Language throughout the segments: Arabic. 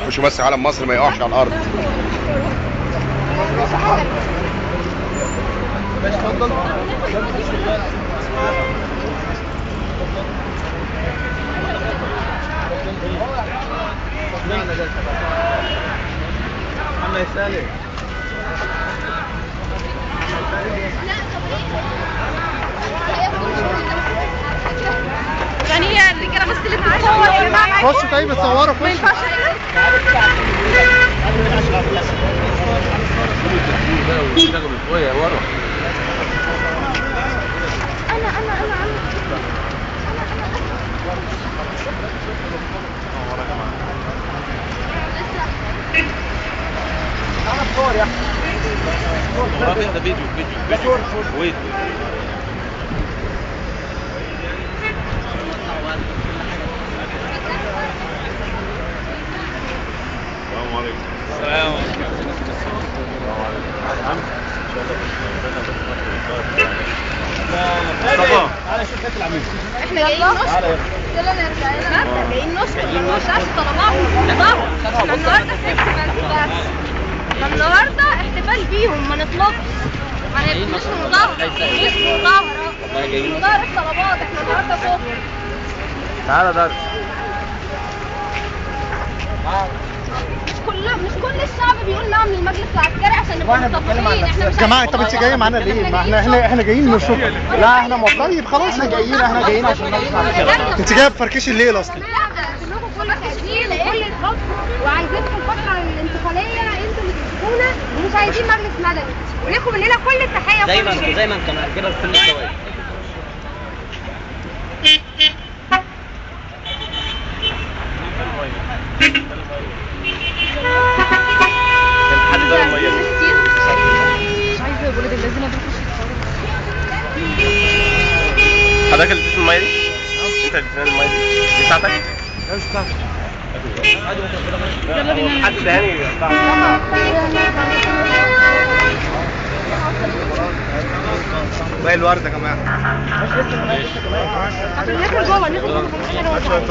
خشوا بس علم مصر ما يقعش على الارض. اتفضل. محمد سالم. يعني هي الرجاله بس اللي بتصور يا جماعه؟ خشوا طيب اتصوروا. ما ينفعش انا صور يا احمد. ده فيديو ويت. السلام عليكم. السلام عليكم. تعالى شوف كاس العميد. احنا جايين نشكر. يلا نرجع هنا. جايين نشكر ما نقولش طلبات. احنا النهارده فيستيفال بس. احنا النهارده احتفال بيهم ما نطلبش. مش مظاهرة. مش مظاهرة طلبات. احنا النهارده صبح. تعالى درس. مش كل الشعب بيقول نعم للمجلس العسكري عشان نبقى متفقين. احنا يا جماعه طب انت جايه معانا ليه؟ ما احنا جايين نشوف. لا احنا طيب خلاص احنا جايين عشان المجلس العسكري. انت جايه بفركش الليل اصلا. لا كلكم كل تسجيل وكل الخط وعايزين في الفتره الانتقاليه انتوا اللي تمسكونا ومش عايزين مجلس مدني ولكم مننا كل التحيه. دايما كانوا كده في كل الدوائر. مش عايزه ولاد الذين حضرتك اللي بتسمع الميه دي؟ انت اللي بتسمع الميه دي بتاعتك؟ يلا بينا. حد تاني زي الورد يا جماعه. ناكل جوه ناكل هات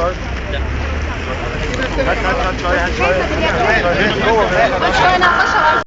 شويه.